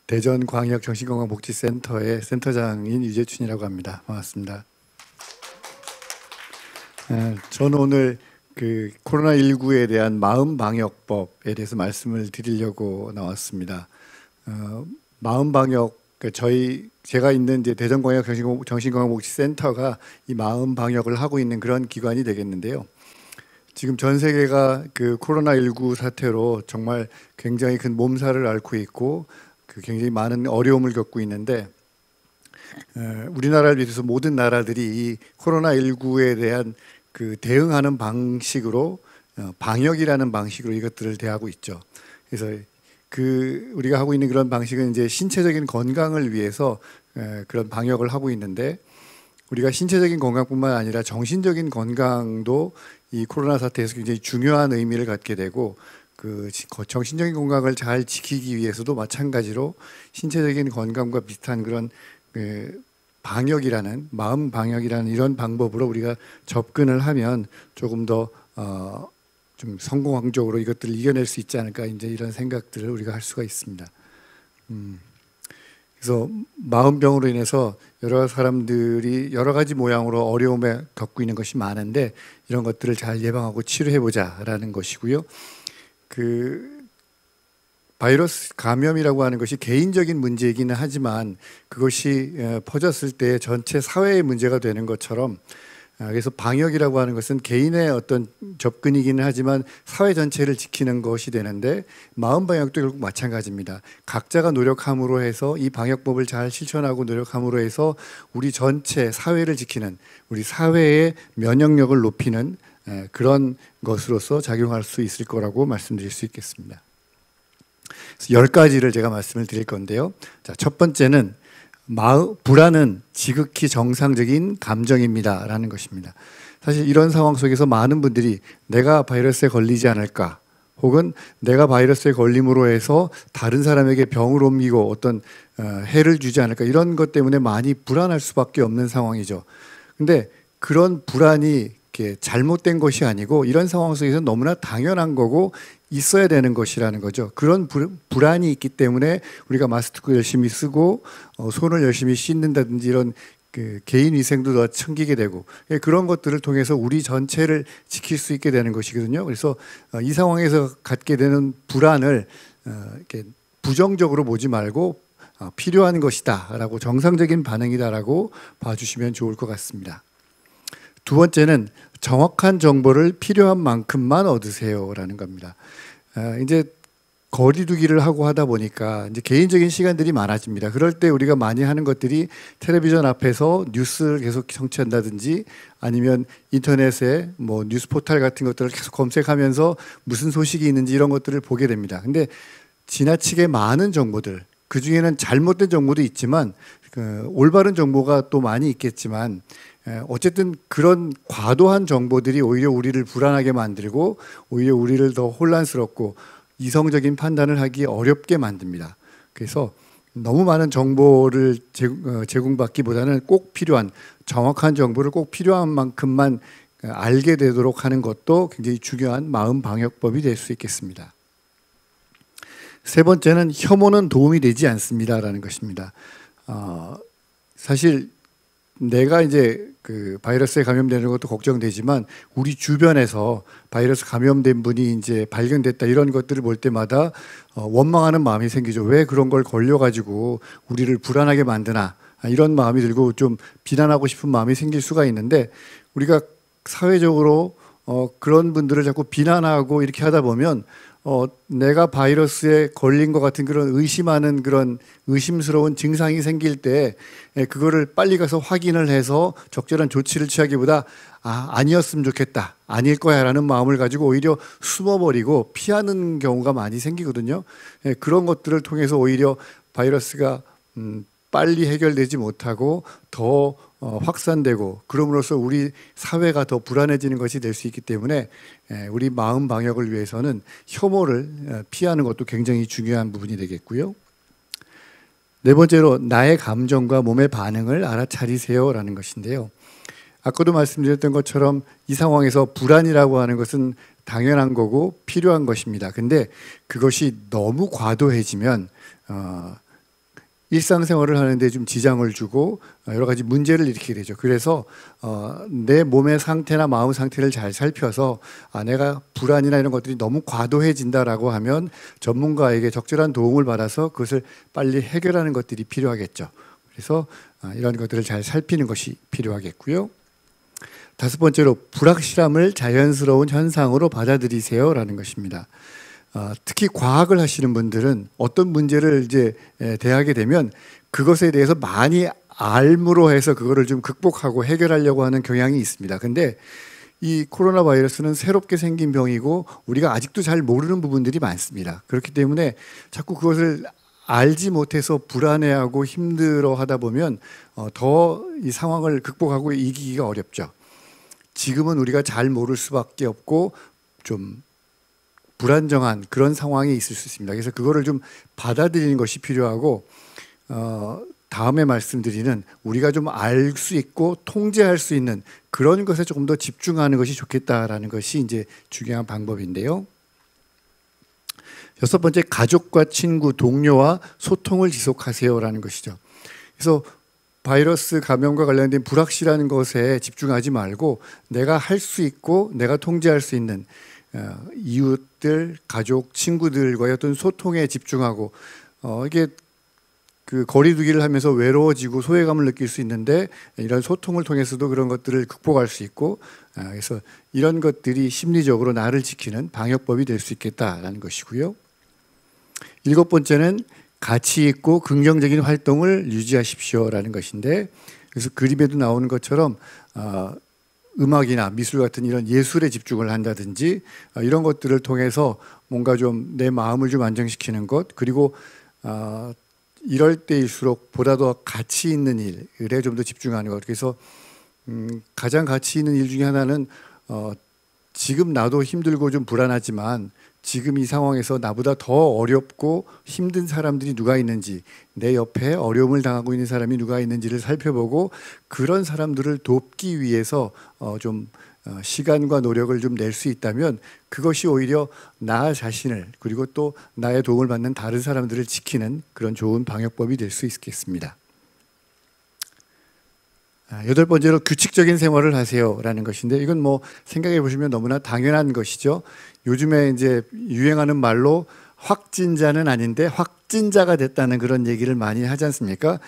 대전광역정신건강복지센터의 센터장인 유재춘이라고 합니다. 반갑습니다. 저는 오늘 그 코로나19에 대한 마음방역법에 대해서 말씀을 드리려고 나왔습니다. 마음방역, 제가 있는 이제 대전광역 정신건강복지센터가 이 마음방역을 하고 있는 그런 기관이 되겠는데요. 지금 전 세계가 그 코로나19 사태로 정말 굉장히 큰 몸살을 앓고 있고 굉장히 많은 어려움을 겪고 있는데, 우리나라를 비롯해서 모든 나라들이 이 코로나19에 대한 그 대응하는 방식으로 방역이라는 방식으로 이것들을 대하고 있죠. 그래서 우리가 하고 있는 그런 방식은 이제 신체적인 건강을 위해서 그런 방역을 하고 있는데, 우리가 신체적인 건강뿐만 아니라 정신적인 건강도 이 코로나 사태에서 굉장히 중요한 의미를 갖게 되고, 그 정신적인 건강을 잘 지키기 위해서도 마찬가지로 신체적인 건강과 비슷한 그런 방역이라는, 마음 방역이라는 이런 방법으로 우리가 접근을 하면 조금 더 좀 성공적으로 이것들을 이겨낼 수 있지 않을까, 이제 이런 생각들을 우리가 할 수가 있습니다. 그래서 마음병으로 인해서 여러 사람들이 여러 가지 모양으로 어려움에 겪고 있는 것이 많은데, 이런 것들을 잘 예방하고 치료해보자라는 것이고요. 그 바이러스 감염이라고 하는 것이 개인적인 문제이기는 하지만 그것이 퍼졌을 때 전체 사회의 문제가 되는 것처럼, 그래서 방역이라고 하는 것은 개인의 어떤 접근이기는 하지만 사회 전체를 지키는 것이 되는데, 마음 방역도 결국 마찬가지입니다. 각자가 노력함으로 해서 이 방역법을 잘 실천하고 노력함으로 해서 우리 전체 사회를 지키는, 우리 사회의 면역력을 높이는 그런 것으로서 작용할 수 있을 거라고 말씀드릴 수 있겠습니다. 10가지를 제가 말씀을 드릴 건데요. 자, 첫 번째는 불안은 지극히 정상적인 감정입니다 라는 것입니다. 사실 이런 상황 속에서 많은 분들이 내가 바이러스에 걸리지 않을까, 혹은 내가 바이러스에 걸림으로 해서 다른 사람에게 병을 옮기고 어떤 해를 주지 않을까, 이런 것 때문에 많이 불안할 수밖에 없는 상황이죠. 근데 그런 불안이 잘못된 것이 아니고, 이런 상황 속에서 너무나 당연한 거고 있어야 되는 것이라는 거죠. 그런 불안이 있기 때문에 우리가 마스크 열심히 쓰고 손을 열심히 씻는다든지 이런 개인 위생도 더 챙기게 되고, 그런 것들을 통해서 우리 전체를 지킬 수 있게 되는 것이거든요. 그래서 이 상황에서 갖게 되는 불안을 이렇게 부정적으로 보지 말고 필요한 것이다라고, 정상적인 반응이다라고 봐주시면 좋을 것 같습니다. 두 번째는 정확한 정보를 필요한 만큼만 얻으세요라는 겁니다. 이제 거리두기를 하고 하다 보니까 이제 개인적인 시간들이 많아집니다. 그럴 때 우리가 많이 하는 것들이 텔레비전 앞에서 뉴스를 계속 청취한다든지, 아니면 인터넷에 뭐 뉴스 포털 같은 것들을 계속 검색하면서 무슨 소식이 있는지 이런 것들을 보게 됩니다. 근데 지나치게 많은 정보들, 그 중에는 잘못된 정보도 있지만 올바른 정보가 또 많이 있겠지만, 어쨌든 그런 과도한 정보들이 오히려 우리를 불안하게 만들고 오히려 우리를 더 혼란스럽고 이성적인 판단을 하기 어렵게 만듭니다. 그래서 너무 많은 정보를 제공받기보다는 꼭 필요한, 정확한 정보를 꼭 필요한 만큼만 알게 되도록 하는 것도 굉장히 중요한 마음 방역법이 될 수 있겠습니다. 세 번째는 혐오는 도움이 되지 않습니다라는 것입니다. 사실 내가 이제 그 바이러스에 감염되는 것도 걱정되지만, 우리 주변에서 바이러스 감염된 분이 이제 발견됐다, 이런 것들을 볼 때마다 원망하는 마음이 생기죠. 왜 그런 걸 걸려가지고 우리를 불안하게 만드나, 이런 마음이 들고 좀 비난하고 싶은 마음이 생길 수가 있는데, 우리가 사회적으로 그런 분들을 자꾸 비난하고 이렇게 하다 보면 내가 바이러스에 걸린 것 같은 그런 의심하는, 그런 의심스러운 증상이 생길 때 그거를 빨리 가서 확인을 해서 적절한 조치를 취하기보다 아니었으면 좋겠다, 아닐 거야 라는 마음을 가지고 오히려 숨어버리고 피하는 경우가 많이 생기거든요. 그런 것들을 통해서 오히려 바이러스가 빨리 해결되지 못하고 더 확산되고, 그럼으로써 우리 사회가 더 불안해지는 것이 될 수 있기 때문에 우리 마음 방역을 위해서는 혐오를 피하는 것도 굉장히 중요한 부분이 되겠고요. 네 번째로 나의 감정과 몸의 반응을 알아차리세요라는 것인데요. 아까도 말씀드렸던 것처럼 이 상황에서 불안이라고 하는 것은 당연한 거고 필요한 것입니다. 근데 그것이 너무 과도해지면 일상생활을 하는데 좀 지장을 주고 여러 가지 문제를 일으키게 되죠. 그래서 내 몸의 상태나 마음 상태를 잘 살펴서 내가 불안이나 이런 것들이 너무 과도해진다라고 하면 전문가에게 적절한 도움을 받아서 그것을 빨리 해결하는 것들이 필요하겠죠. 그래서 이런 것들을 잘 살피는 것이 필요하겠고요. 다섯 번째로 불확실함을 자연스러운 현상으로 받아들이세요라는 것입니다. 특히 과학을 하시는 분들은 어떤 문제를 이제 대하게 되면 그것에 대해서 많이 알므로 해서 그거를 좀 극복하고 해결하려고 하는 경향이 있습니다. 근데 이 코로나 바이러스는 새롭게 생긴 병이고 우리가 아직도 잘 모르는 부분들이 많습니다. 그렇기 때문에 자꾸 그것을 알지 못해서 불안해하고 힘들어 하다 보면 더 이 상황을 극복하고 이기기가 어렵죠. 지금은 우리가 잘 모를 수밖에 없고 좀 불안정한 그런 상황이 있을 수 있습니다. 그래서 그거를 좀 받아들이는 것이 필요하고 다음에 말씀드리는 우리가 좀 알 수 있고 통제할 수 있는 그런 것에 조금 더 집중하는 것이 좋겠다라는 것이 이제 중요한 방법인데요. 여섯 번째, 가족과 친구, 동료와 소통을 지속하세요라는 것이죠. 그래서 바이러스 감염과 관련된 불확실한 것에 집중하지 말고 내가 할 수 있고 내가 통제할 수 있는 이웃들, 가족, 친구들과의 어떤 소통에 집중하고 이게 그 거리두기를 하면서 외로워지고 소외감을 느낄 수 있는데 이런 소통을 통해서도 그런 것들을 극복할 수 있고 그래서 이런 것들이 심리적으로 나를 지키는 방역법이 될 수 있겠다라는 것이고요. 일곱 번째는 가치 있고 긍정적인 활동을 유지하십시오라는 것인데 그래서 그림에도 나오는 것처럼 음악이나 미술 같은 이런 예술에 집중을 한다든지 이런 것들을 통해서 뭔가 좀 내 마음을 좀 안정시키는 것 그리고 이럴 때일수록 보다 더 가치 있는 일에 좀 더 집중하는 것 그래서 가장 가치 있는 일 중에 하나는 지금 나도 힘들고 좀 불안하지만 지금 이 상황에서 나보다 더 어렵고 힘든 사람들이 누가 있는지 내 옆에 어려움을 당하고 있는 사람이 누가 있는지를 살펴보고 그런 사람들을 돕기 위해서 좀 시간과 노력을 좀 낼 수 있다면 그것이 오히려 나 자신을 그리고 또 나의 도움을 받는 다른 사람들을 지키는 그런 좋은 방역법이 될 수 있겠습니다. 여덟 번째로 규칙적인 생활을 하세요라는 것인데 이건 뭐 생각해 보시면 너무나 당연한 것이죠. 요즘에 이제 유행하는 말로 확진자는 아닌데 확진자가 됐다는 그런 얘기를 많이 하지 않습니까?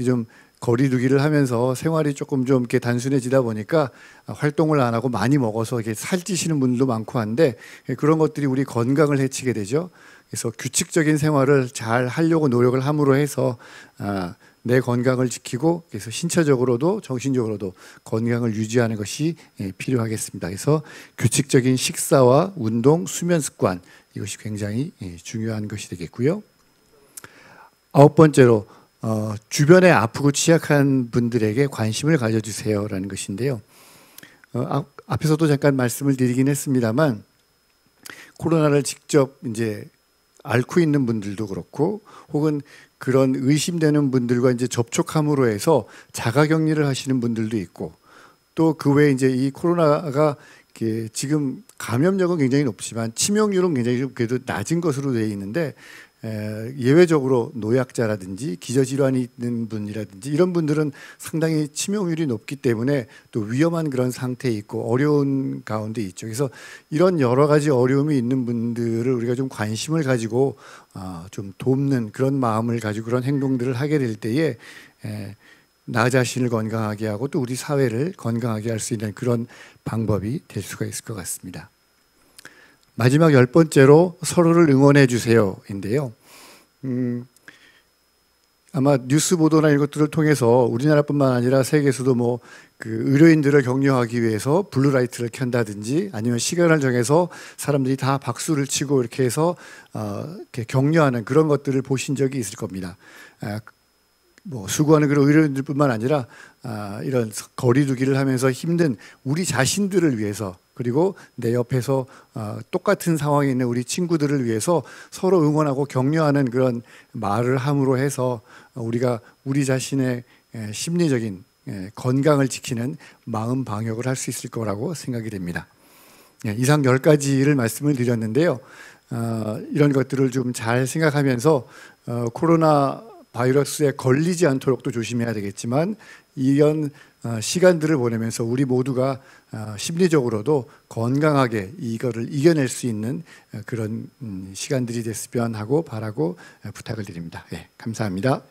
좀 거리두기를 하면서 생활이 조금 좀 이렇게 단순해지다 보니까 활동을 안 하고 많이 먹어서 이렇게 살찌시는 분들도 많고 한데 그런 것들이 우리 건강을 해치게 되죠. 그래서 규칙적인 생활을 잘 하려고 노력을 함으로 해서 내 건강을 지키고 그래서 신체적으로도 정신적으로도 건강을 유지하는 것이 필요하겠습니다. 그래서 규칙적인 식사와 운동, 수면 습관 이것이 굉장히 중요한 것이 되겠고요. 아홉 번째로 주변에 아프고 취약한 분들에게 관심을 가져주세요라는 것인데요. 앞에서도 잠깐 말씀을 드리긴 했습니다만 코로나를 직접 이제 앓고 있는 분들도 그렇고 혹은 그런 의심되는 분들과 이제 접촉함으로 해서 자가격리를 하시는 분들도 있고 또 그 외에 이제 이 코로나가 지금 감염력은 굉장히 높지만 치명률은 굉장히 좀 그래도 낮은 것으로 되어 있는데 예외적으로 노약자라든지 기저질환이 있는 분이라든지 이런 분들은 상당히 치명률이 높기 때문에 또 위험한 그런 상태에 있고 어려운 가운데 있죠. 그래서 이런 여러 가지 어려움이 있는 분들을 우리가 좀 관심을 가지고 좀 돕는 그런 마음을 가지고 그런 행동들을 하게 될 때에 나 자신을 건강하게 하고 또 우리 사회를 건강하게 할 수 있는 그런 방법이 될 수가 있을 것 같습니다. 마지막 열 번째로 서로를 응원해 주세요인데요. 아마 뉴스 보도나 이런 것들을 통해서 우리나라뿐만 아니라 세계에서도 뭐 그 의료인들을 격려하기 위해서 블루라이트를 켠다든지 아니면 시간을 정해서 사람들이 다 박수를 치고 이렇게 해서 이렇게 격려하는 그런 것들을 보신 적이 있을 겁니다. 뭐 수고하는 그런 의료인들뿐만 아니라 이런 거리두기를 하면서 힘든 우리 자신들을 위해서 그리고 내 옆에서 똑같은 상황에 있는 우리 친구들을 위해서 서로 응원하고 격려하는 그런 말을 함으로 해서 우리가 우리 자신의 심리적인 건강을 지키는 마음 방역을 할 수 있을 거라고 생각이 됩니다. 이상 10가지를 말씀을 드렸는데요. 이런 것들을 좀 잘 생각하면서 코로나 바이러스에 걸리지 않도록 또 조심해야 되겠지만, 이런 시간들을 보내면서 우리 모두가 심리적으로도 건강하게 이거를 이겨낼 수 있는 그런 시간들이 됐으면 하고 바라고 부탁을 드립니다. 감사합니다.